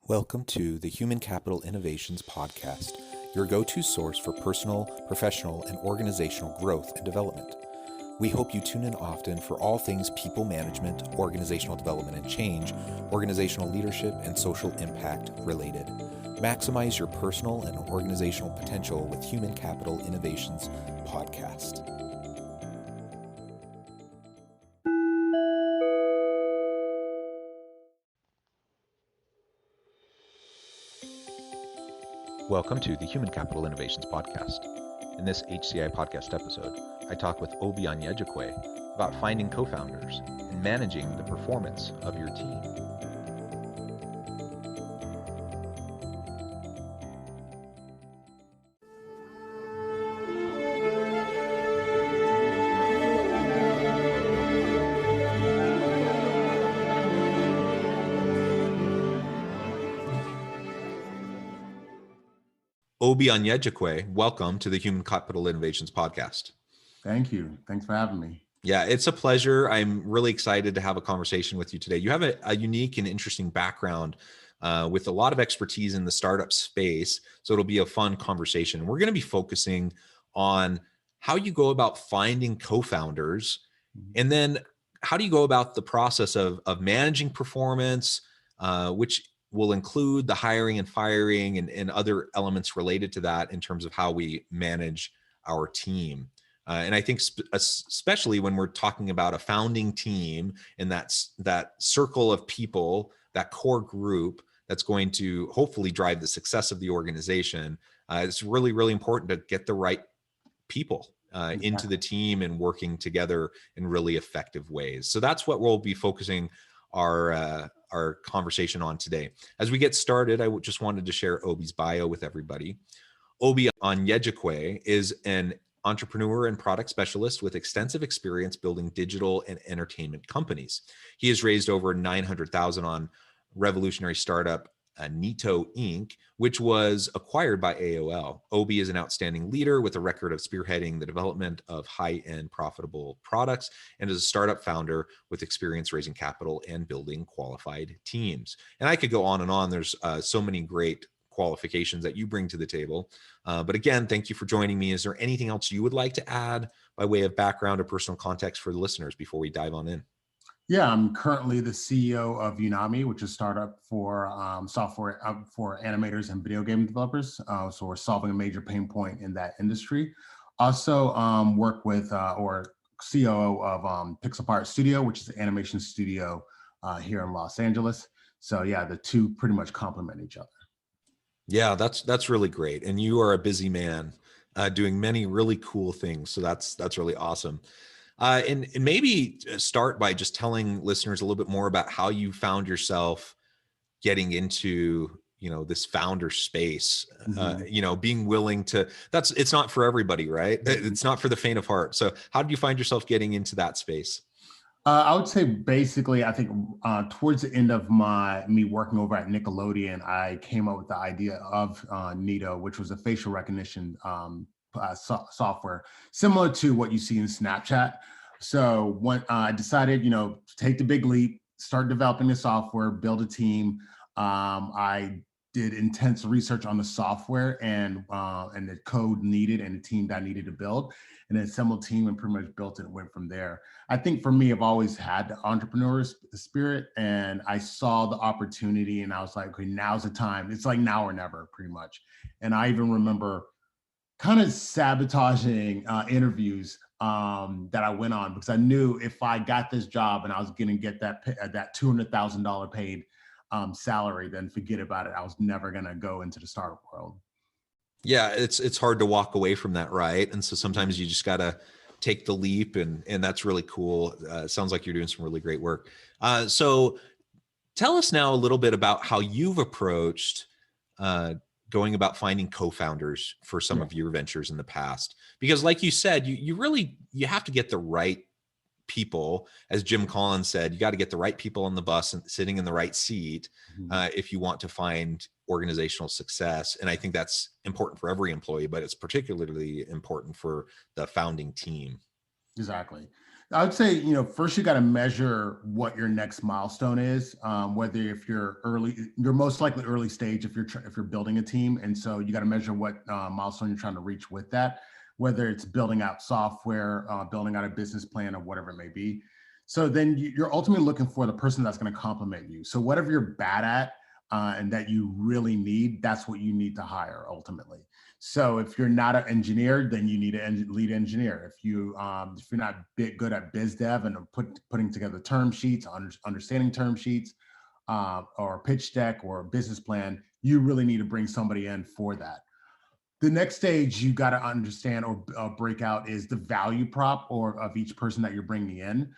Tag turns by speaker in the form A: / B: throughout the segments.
A: Welcome to the Human Capital Innovations Podcast, your go-to source for personal, professional, and organizational growth and development. We hope you tune in often for all things people management, organizational development and change, organizational leadership, and social impact related. Maximize your personal and organizational potential with Human Capital Innovations Podcast. Welcome to the Human Capital Innovations Podcast. In this HCI podcast episode, I talk with Onyejekwe about finding co-founders and managing the performance of your team. Onyejekwe, welcome to the Human Capital Innovations Podcast.
B: Thank you. Thanks for having me.
A: Yeah, it's a pleasure. I'm really excited to have a conversation with you today. You have a unique and interesting background with a lot of expertise in the startup space, so it'll be a fun conversation. We're going to be focusing on how you go about finding co-founders, and then how do you go about the process of managing performance, which will include the hiring and firing and other elements related to that in terms of how we manage our team. And I think especially when we're talking about a founding team and that circle of people, that core group that's going to hopefully drive the success of the organization, it's really, really important to get the right people into the team and working together in really effective ways. So that's what we'll be focusing our conversation on today. As we get started, I just wanted to share Obi's bio with everybody. Obi Onyejekwe is an entrepreneur and product specialist with extensive experience building digital and entertainment companies. He has raised over $900,000 on revolutionary startup Neato Inc., which was acquired by AOL. Obi is an outstanding leader with a record of spearheading the development of high-end profitable products and is a startup founder with experience raising capital and building qualified teams. And I could go on and on. There's so many great qualifications that you bring to the table. But again, thank you for joining me. Is there anything else you would like to add by way of background or personal context for the listeners before we dive on in?
B: Yeah, I'm currently the CEO of Unami, which is a startup for software for animators and video game developers. So we're solving a major pain point in that industry. Also work with or COO of Pixelpart Studio, which is an animation studio here in Los Angeles. So yeah, the two pretty much complement each other.
A: Yeah, that's really great. And you are a busy man doing many really cool things. So that's really awesome. And maybe start by just telling listeners a little bit more about how you found yourself getting into, this founder space, being willing to, it's not for everybody, right? It's not for the faint of heart. So how did you find yourself getting into that space?
B: I would say basically, I think towards the end of me working over at Nickelodeon, I came up with the idea of Neato, which was a facial recognition software similar to what you see in Snapchat. So when I decided, to take the big leap, start developing the software, build a team, I did intense research on the software and the code needed and the team that I needed to build, and then assembled a team and pretty much built it and went from there. I think for me, I've always had the entrepreneur spirit, and I saw the opportunity and I was like, okay, now's the time. It's like now or never, pretty much. And I even remember kind of sabotaging interviews that I went on because I knew if I got this job and I was going to get that $200,000 paid salary, then forget about it. I was never going to go into the startup world.
A: Yeah, it's hard to walk away from that, right? And so sometimes you just got to take the leap, and that's really cool. Sounds like you're doing some really great work. So tell us now a little bit about how you've approached going about finding co-founders for some of your ventures in the past, because like you said, you have to get the right people. As Jim Collins said, you got to get the right people on the bus and sitting in the right seat if you want to find organizational success. And I think that's important for every employee, but it's particularly important for the founding team.
B: Exactly. I would say, first you got to measure what your next milestone is. Whether if you're early, you're most likely early stage if you're building a team, and so you got to measure what milestone you're trying to reach with that. Whether it's building out software, building out a business plan, or whatever it may be. So then you're ultimately looking for the person that's going to complement you. So whatever you're bad at and that you really need, that's what you need to hire ultimately. So if you're not an engineer, then you need a lead engineer. If you're not good at biz dev and putting together term sheets, understanding term sheets, or pitch deck or business plan, you really need to bring somebody in for that. The next stage you got to understand or break out is the value prop or of each person that you're bringing in,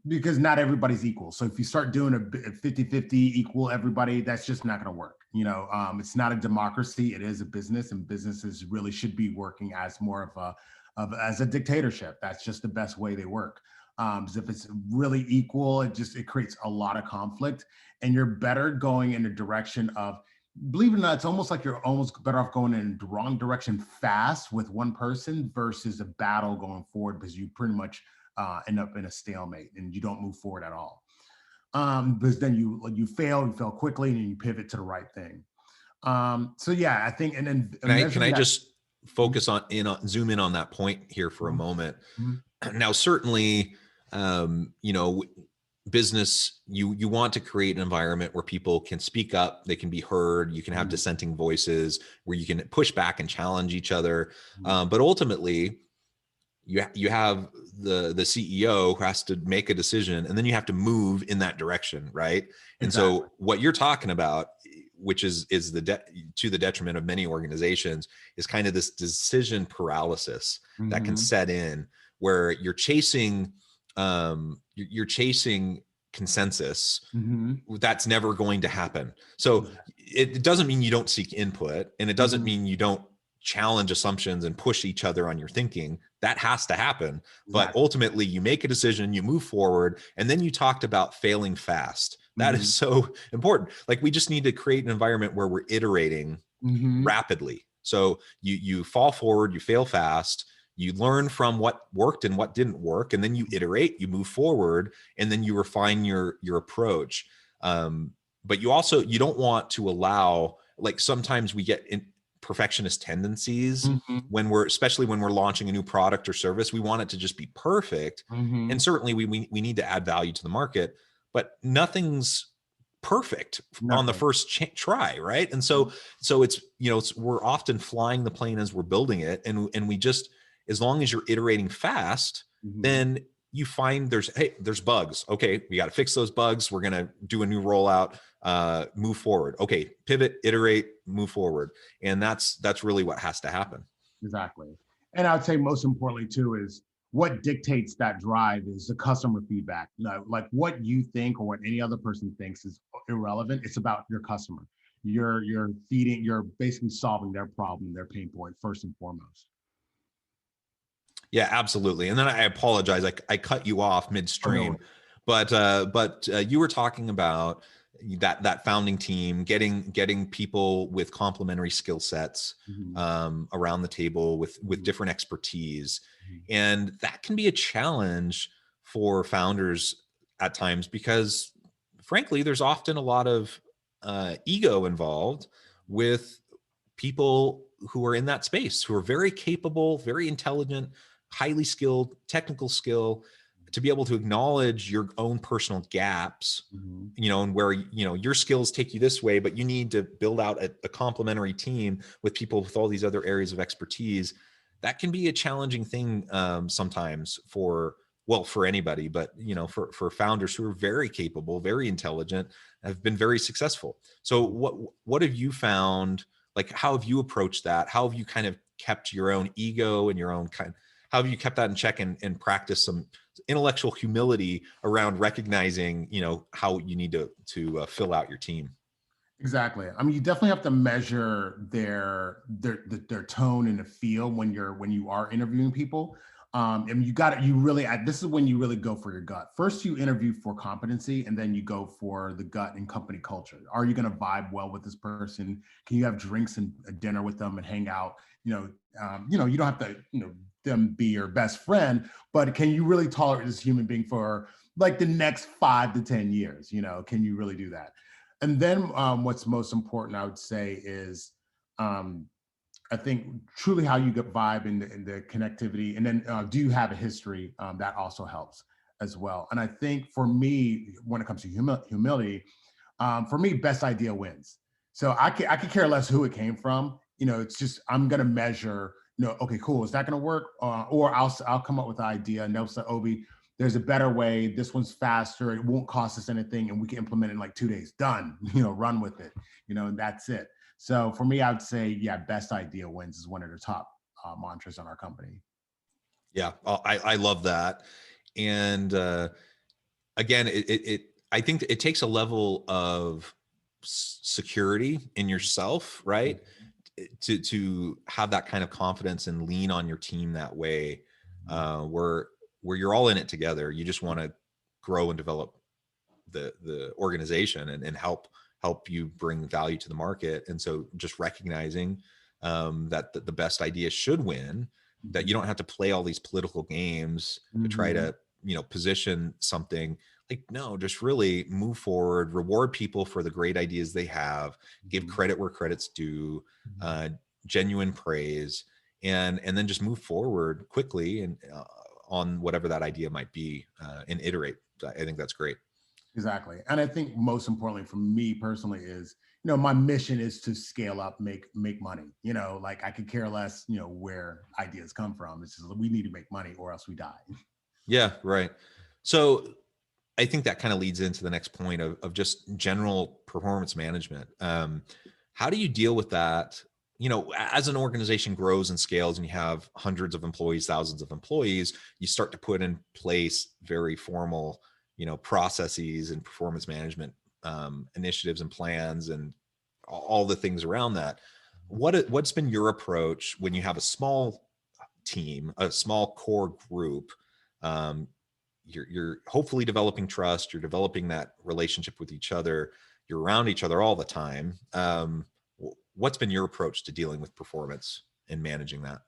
B: because not everybody's equal. So if you start doing a 50-50 equal everybody, that's just not going to work. It's not a democracy. It is a business, and businesses really should be working as more as a dictatorship. That's just the best way they work. Because if it's really equal, it creates a lot of conflict, and you're better going in the direction of, believe it or not, it's almost like you're almost better off going in the wrong direction fast with one person versus a battle going forward, because you pretty much end up in a stalemate and you don't move forward at all. Because then you fail quickly, and you pivot to the right thing. So yeah, I think, and then
A: can I just focus zoom in on that point here for a moment? Now, certainly, business, you want to create an environment where people can speak up, they can be heard, you can have dissenting voices, where you can push back and challenge each other. But ultimately, you have the CEO who has to make a decision, and then you have to move in that direction, right? And exactly. So what you're talking about, which is to the detriment of many organizations, is kind of this decision paralysis that can set in, where you're chasing consensus. That's never going to happen. So it doesn't mean you don't seek input, and it doesn't mean you don't challenge assumptions and push each other on your thinking. That has to happen. But ultimately, you make a decision, you move forward, and then you talked about failing fast. That is so important. Like, we just need to create an environment where we're iterating rapidly. So you fall forward, you fail fast, you learn from what worked and what didn't work, and then you iterate, you move forward, and then you refine your approach. But you don't want to allow, like, sometimes we get in perfectionist tendencies especially when we're launching a new product or service. We want it to just be perfect. And certainly we need to add value to the market, but nothing's perfect on the first try, right? And so it's, we're often flying the plane as we're building it. And we just, as long as you're iterating fast, then you find there's bugs. Okay, we got to fix those bugs. We're going to do a new rollout, move forward. Okay, pivot, iterate, move forward. And that's really what has to happen.
B: Exactly. And I would say most importantly too is what dictates that drive is the customer feedback. Like what you think or what any other person thinks is irrelevant. It's about your customer. You're basically solving their problem, their pain point first and foremost.
A: Yeah, absolutely. And then I apologize, I cut you off midstream, but you were talking about that founding team, getting people with complementary skill sets around the table with different expertise. And that can be a challenge for founders at times, because frankly, there's often a lot of ego involved with people who are in that space, who are very capable, very intelligent, highly skilled, technical skill, to be able to acknowledge your own personal gaps, and where, your skills take you this way, but you need to build out a complementary team with people with all these other areas of expertise. That can be a challenging thing sometimes for anybody, but, for founders who are very capable, very intelligent, have been very successful. So what have you found? Like, how have you approached that? How have you kind of kept your own ego and your own how have you kept that in check and practice some intellectual humility around recognizing, how you need to fill out your team?
B: Exactly. I mean, you definitely have to measure their tone and the feel when you are interviewing people. And this is when you really go for your gut. First, you interview for competency, and then you go for the gut and company culture. Are you going to vibe well with this person? Can you have drinks and a dinner with them and hang out? You don't have to, them be your best friend, but can you really tolerate this human being for like the next 5 to 10 years? Can you really do that? And then what's most important, I would say, is I think truly how you get vibe in the connectivity. And then do you have a history? That also helps as well. And I think for me, when it comes to humility, for me, best idea wins. So I could care less who it came from. It's just, I'm going to measure, okay, cool. Is that going to work? Or I'll come up with an idea and they'll say, Obi, there's a better way. This one's faster. It won't cost us anything. And we can implement it in like 2 days. Done, run with it, and that's it. So for me, I would say, yeah, best idea wins is one of the top mantras on our company.
A: Yeah, I love that. And again, I think it takes a level of security in yourself, right? To have that kind of confidence and lean on your team that way, where you're all in it together. You just want to grow and develop the organization and help you bring value to the market. And so just recognizing that the best idea should win, that you don't have to play all these political games to try to, position something. Like, no, just really move forward, reward people for the great ideas they have, give credit where credit's due, genuine praise, and then just move forward quickly and on whatever that idea might be, and iterate. I think that's great.
B: Exactly. And I think most importantly for me personally is, my mission is to scale up, make money. Like I could care less, where ideas come from. It's just, we need to make money or else we die.
A: Yeah, right. So I think that kind of leads into the next point of just general performance management. How do you deal with that? As an organization grows and scales and you have hundreds of employees, thousands of employees, you start to put in place very formal, processes and performance management initiatives and plans and all the things around that. What's been your approach when you have a small team, a small core group? You're hopefully developing trust, you're developing that relationship with each other, you're around each other all the time. What's been your approach to dealing with performance and managing that?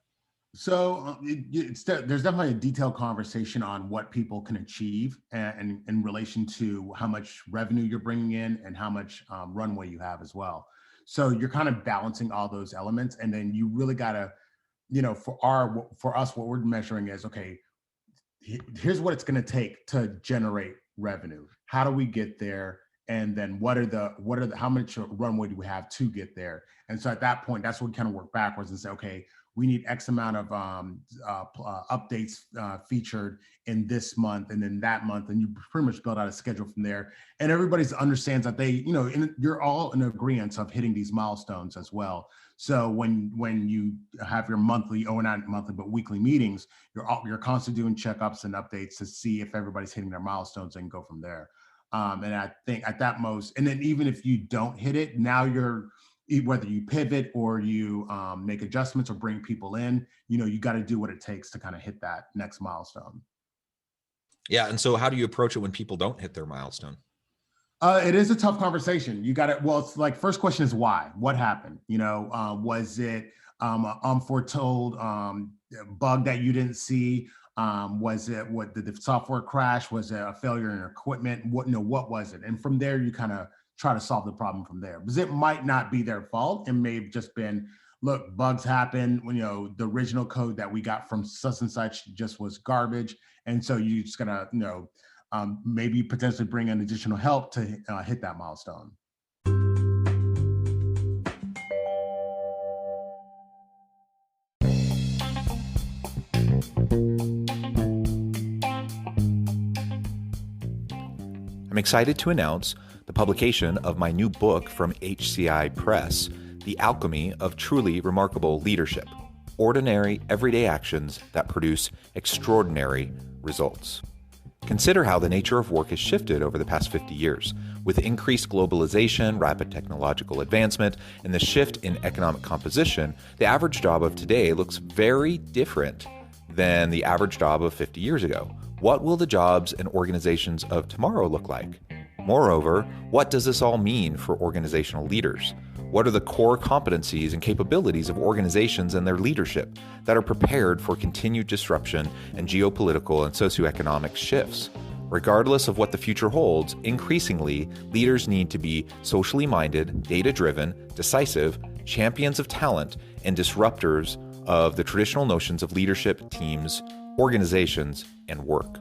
B: So there's definitely a detailed conversation on what people can achieve and in relation to how much revenue you're bringing in and how much runway you have as well. So you're kind of balancing all those elements. And then you really got to, for us, what we're measuring is, okay, here's what it's going to take to generate revenue. How do we get there? And then how much runway do we have to get there? And so at that point, that's what we kind of work backwards and say, okay, we need X amount of updates featured in this month and then that month. And you pretty much build out a schedule from there. And everybody understands that you're all in agreement of hitting these milestones as well. So when you have your monthly, not monthly, but weekly meetings, you're constantly doing checkups and updates to see if everybody's hitting their milestones and go from there. And I think at that most, and then even if you don't hit it, now whether you pivot or you make adjustments or bring people in, you got to do what it takes to kind of hit that next milestone.
A: Yeah. And so how do you approach it when people don't hit their milestone?
B: It is a tough conversation. You got it. Well, it's like, first question is why? What happened? Was it an unforetold bug that you didn't see? Was it did the software crash? Was it a failure in equipment? What was it? And from there, you kind of try to solve the problem from there, because it might not be their fault. It may have just been, look, bugs happen when, the original code that we got from such and such just was garbage. And so you just gotta, maybe potentially bring in additional help to hit that milestone.
A: I'm excited to announce the publication of my new book from HCI Press, The Alchemy of Truly Remarkable Leadership: Ordinary, Everyday Actions That Produce Extraordinary Results. Consider how the nature of work has shifted over the past 50 years. With increased globalization, rapid technological advancement, and the shift in economic composition, the average job of today looks very different than the average job of 50 years ago. What will the jobs and organizations of tomorrow look like?
C: Moreover, what does this all mean for organizational leaders? What are the core competencies and capabilities of organizations and their leadership that are prepared for continued disruption and geopolitical and socioeconomic shifts? Regardless of what the future holds, increasingly, leaders need to be socially minded, data-driven, decisive, champions of talent, and disruptors of the traditional notions of leadership, teams, organizations, and work.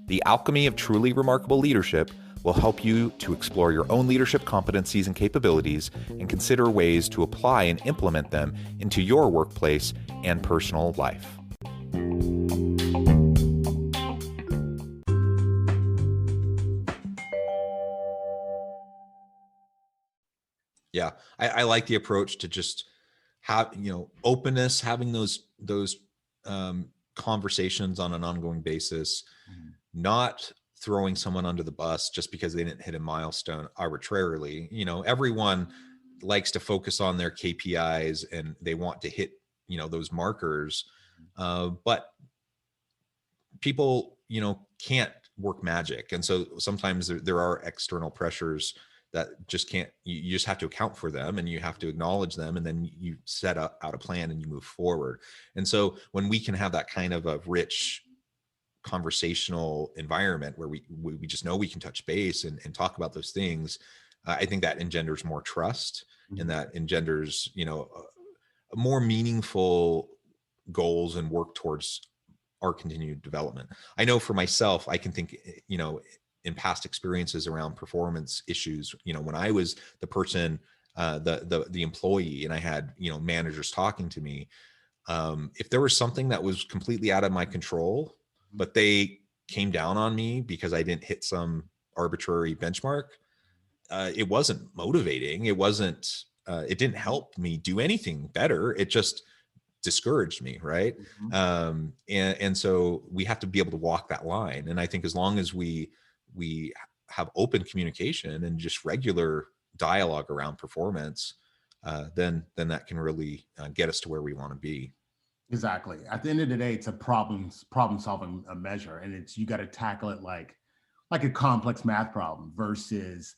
C: The alchemy of truly remarkable leadership will help you to explore your own leadership competencies and capabilities and consider ways to apply and implement them into your workplace and personal life.
A: Yeah, I like the approach to just have, openness, having those conversations on an ongoing basis, not throwing someone under the bus just because they didn't hit a milestone arbitrarily. Everyone likes to focus on their KPIs and they want to hit, those markers. But people, can't work magic. And so sometimes there are external pressures that just can't, you just have to account for them and you have to acknowledge them. And then you set out a plan and you move forward. And so when we can have that kind of a rich conversational environment where we just know we can touch base and talk about those things, I think that engenders more trust, and that engenders, more meaningful goals and work towards our continued development. I know for myself, I can think, in past experiences around performance issues, when I was the person, the employee, and I had, managers talking to me, if there was something that was completely out of my control, but they came down on me because I didn't hit some arbitrary benchmark, it wasn't motivating. It wasn't, it didn't help me do anything better. It just discouraged me. Right. And so we have to be able to walk that line. And I think as long as we have open communication and just regular dialogue around performance, then that can really get us to where we want to be.
B: Exactly. At the end of the day, it's a problem solving a measure, and you got to tackle it like a complex math problem versus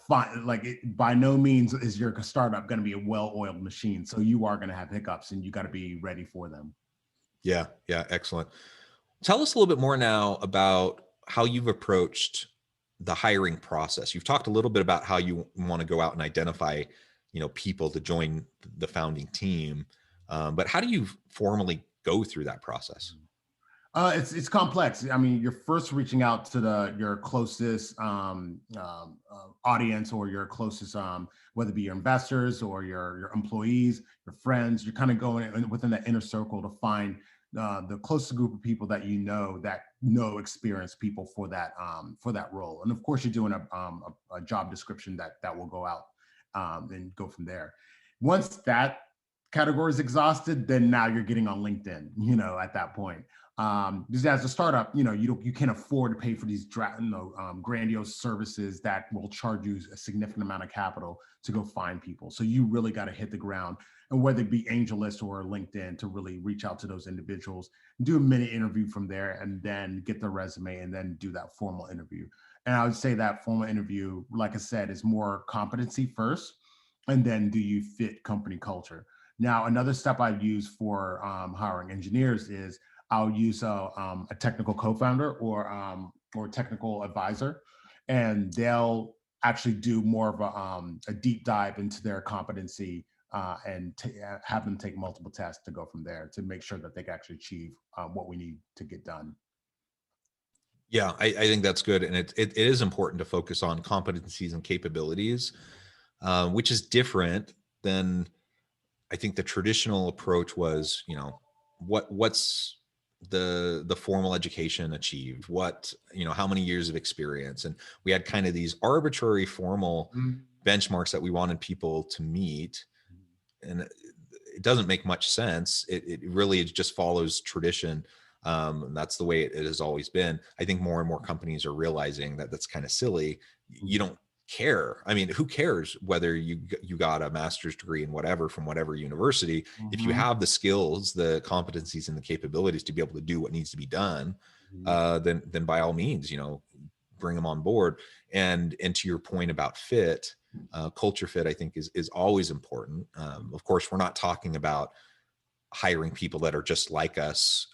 B: by no means is your startup going to be a well-oiled machine. So you are going to have hiccups, and you got to be ready for them.
A: Yeah. Excellent. Tell us a little bit more now about how you've approached the hiring process. You've talked a little bit about how you want to go out and identify, people to join the founding team. But how do you formally go through that process?
B: It's complex. I mean, you're first reaching out to your closest audience, or your closest, whether it be your investors or your employees, your friends. You're kind of going within that inner circle to find the closest group of people that that know experienced people for that role. And of course, you're doing a job description that will go out and go from there. Once that category is exhausted, then now you're getting on LinkedIn, at that point. Because as a startup, you can't afford to pay for these grandiose services that will charge you a significant amount of capital to go find people. So you really got to hit the ground, and whether it be AngelList or LinkedIn, to really reach out to those individuals, do a mini interview from there, and then get their resume, and then do that formal interview. And I would say that formal interview, like I said, is more competency first, and then do you fit company culture. Now, another step I've used for hiring engineers is I'll use a technical co-founder or technical advisor, and they'll actually do more of a deep dive into their competency and have them take multiple tests to go from there to make sure that they can actually achieve what we need to get done.
A: Yeah, I think that's good. And it is important to focus on competencies and capabilities, which is different than, I think, the traditional approach was, what's the formal education achieved, how many years of experience. And we had kind of these arbitrary formal benchmarks that we wanted people to meet. And it doesn't make much sense. It really just follows tradition. And that's the way it has always been. I think more and more companies are realizing that that's kind of silly. You don't care. I mean, who cares whether you got a master's degree in whatever from whatever university? If you have the skills, the competencies, and the capabilities to be able to do what needs to be done, then by all means, bring them on board. And to your point about fit, culture fit, I think is always important. Of course, we're not talking about hiring people that are just like us,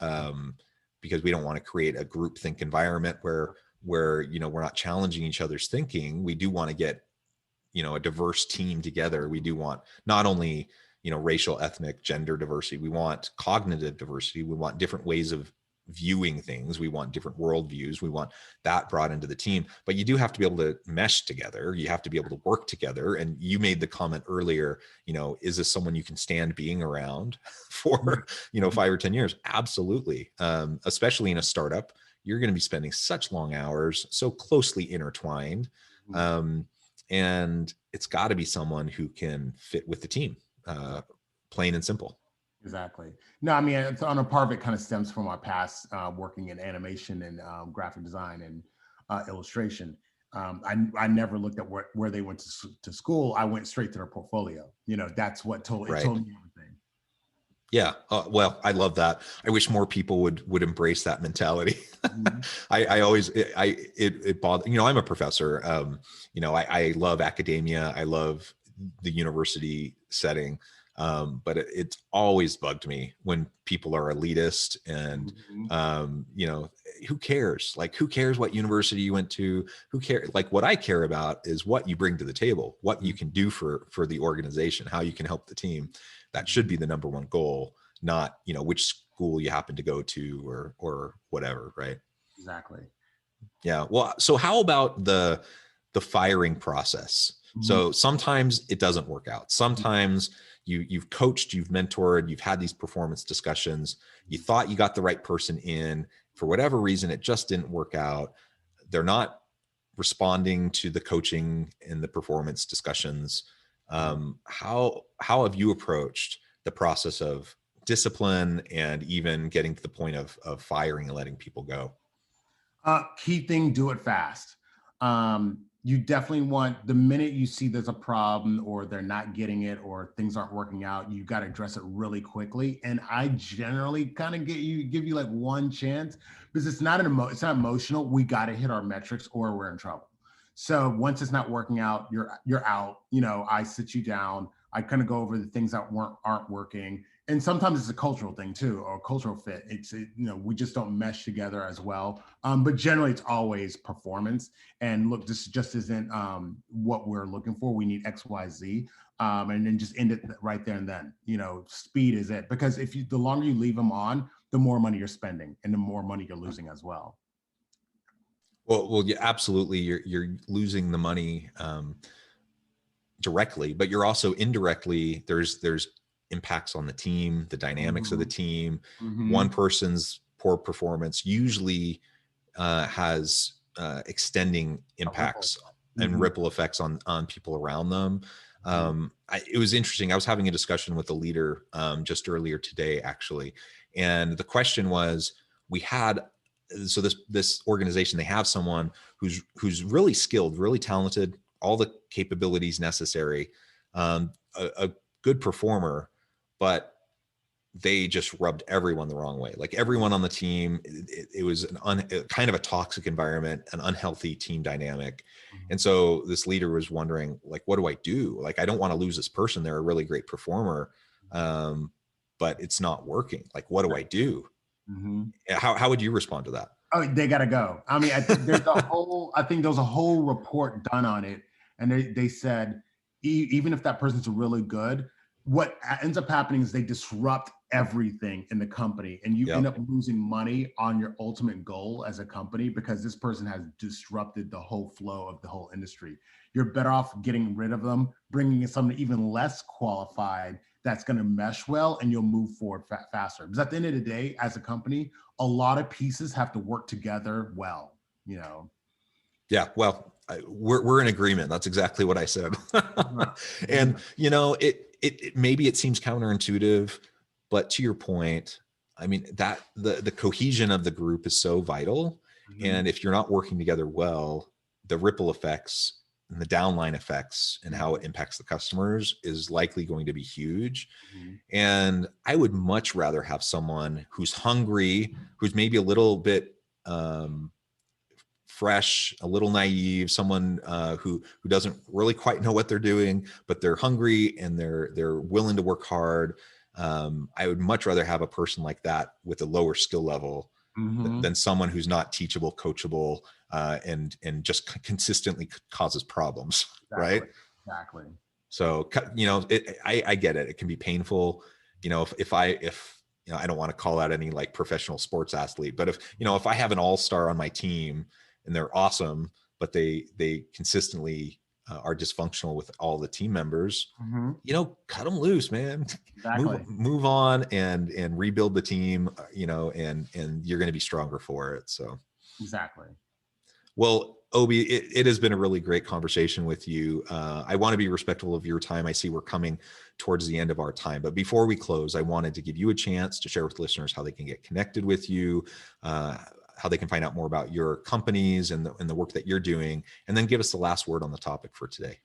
A: because we don't want to create a groupthink environment where we're not challenging each other's thinking. We do want to get, a diverse team together. We do want not only, racial, ethnic, gender diversity. We want cognitive diversity. We want different ways of viewing things. We want different worldviews. We want that brought into the team. But you do have to be able to mesh together. You have to be able to work together. And you made the comment earlier, is this someone you can stand being around for, 5 or 10 years? Absolutely. Especially in a startup, you're going to be spending such long hours, so closely intertwined. And it's got to be someone who can fit with the team, plain and simple.
B: Exactly. No, I mean, it's on a part of it kind of stems from my past working in animation and graphic design and illustration. I never looked at where they went to school. I went straight to their portfolio. That's what told me everything.
A: Yeah. Well, I love that. I wish more people would embrace that mentality. I always, it bothers, I'm a professor. I love academia. I love the university setting. But it's always bugged me when people are elitist and, who cares? Like, who cares what university you went to? Who cares? Like, what I care about is what you bring to the table, what you can do for the organization, how you can help the team. That should be the number one goal, not, which school you happen to go to or whatever. Right.
B: Exactly.
A: Yeah. Well, so how about the firing process? So sometimes it doesn't work out. Sometimes you've coached, you've mentored, you've had these performance discussions. You thought you got the right person in. For whatever reason, it just didn't work out. They're not responding to the coaching and the performance discussions. How have you approached the process of discipline and even getting to the point of firing and letting people go?
B: Key thing, do it fast. You definitely want, the minute you see there's a problem or they're not getting it or things aren't working out, you got to address it really quickly. And I generally kind of give you like one chance, because it's not emotional. We got to hit our metrics or we're in trouble. So once it's not working out, you're out. I sit you down. I kind of go over the things that aren't working. And sometimes it's a cultural thing too, or a cultural fit. We just don't mesh together as well. But generally it's always performance. And look, this just isn't what we're looking for. We need X, Y, Z. And then just end it right there and then. Speed is it. Because the longer you leave them on, the more money you're spending and the more money you're losing as well.
A: Well, yeah, absolutely. You're losing the money directly, but you're also indirectly, there's impacts on the team, the dynamics of the team. One person's poor performance usually has extending impacts and ripple effects on people around them. It was interesting. I was having a discussion with a leader just earlier today, actually. And the question was, so this organization, they have someone who's really skilled, really talented, all the capabilities necessary, a good performer, but they just rubbed everyone the wrong way. Like everyone on the team, it was kind of a toxic environment, an unhealthy team dynamic. And so this leader was wondering, like, what do I do? Like, I don't want to lose this person. They're a really great performer, but it's not working. Like, what do I do? How would you respond to that?
B: Oh, they got to go. I mean, I think there's a whole report done on it. And they said, even if that person's really good, what ends up happening is they disrupt everything in the company, and you end up losing money on your ultimate goal as a company because this person has disrupted the whole flow of the whole industry. You're better off getting rid of them, bringing in someone even less qualified that's going to mesh well, and you'll move forward faster. Because at the end of the day, as a company, a lot of pieces have to work together well,
A: Yeah, well, we're in agreement. That's exactly what I said. And it maybe it seems counterintuitive, but to your point, I mean, that the cohesion of the group is so vital. And if you're not working together well, the ripple effects and the downline effects and how it impacts the customers is likely going to be huge. And I would much rather have someone who's hungry, who's maybe a little bit fresh, a little naive, someone who doesn't really quite know what they're doing, but they're hungry and they're willing to work hard. I would much rather have a person like that with a lower skill level than someone who's not teachable, coachable, and just consistently causes problems. Right?
B: Exactly.
A: So, I get it. It can be painful. If I don't want to call out any like professional sports athlete, but if I have an all-star on my team and they're awesome, but they consistently are dysfunctional with all the team members, cut them loose, man.
B: Exactly.
A: Move on and rebuild the team, and you're going to be stronger for it. So
B: exactly.
A: Well, Obi, it has been a really great conversation with you. I want to be respectful of your time. I see we're coming towards the end of our time, but before we close, I wanted to give you a chance to share with listeners how they can get connected with you, how they can find out more about your companies and the work that you're doing, and then give us the last word on the topic for today.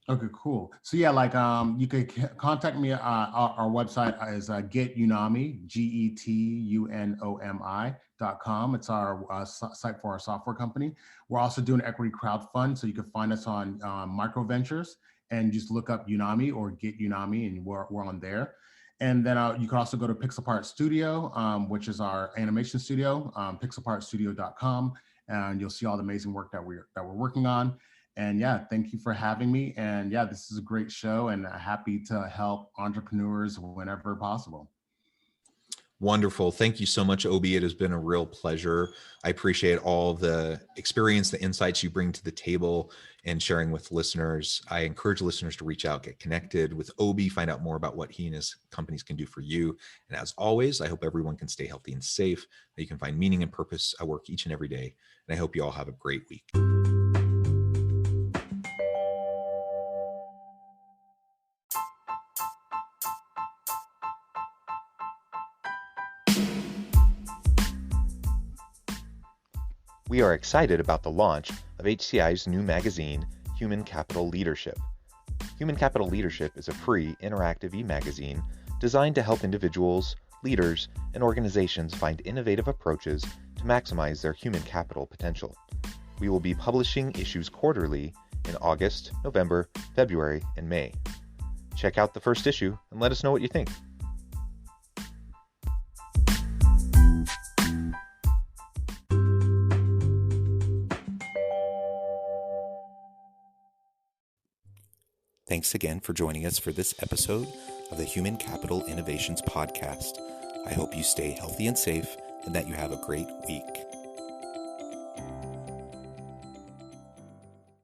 B: Okay, cool. So yeah, like you can contact me. Our website is GetUnomi, GetUnomi.com. It's our site for our software company. We're also doing equity crowdfund, so you can find us on Micro Ventures and just look up Unomi or Get Unomi, and we're on there. And then you can also go to Pixelpart Studio, which is our animation studio, pixelpartstudio.com, and you'll see all the amazing work that we're working on. And yeah, thank you for having me. And yeah, this is a great show and happy to help entrepreneurs whenever possible.
A: Wonderful. Thank you so much, Obi. It has been a real pleasure. I appreciate all the experience, the insights you bring to the table and sharing with listeners. I encourage listeners to reach out, get connected with Obi, find out more about what he and his companies can do for you. And as always, I hope everyone can stay healthy and safe, that you can find meaning and purpose at work each and every day. And I hope you all have a great week.
C: We are excited about the launch of HCI's new magazine, Human Capital Leadership. Human Capital Leadership is a free, interactive e-magazine designed to help individuals, leaders, and organizations find innovative approaches to maximize their human capital potential. We will be publishing issues quarterly in August, November, February, and May. Check out the first issue and let us know what you think. Thanks again for joining us for this episode of the Human Capital Innovations Podcast. I hope you stay healthy and safe and that you have a great week.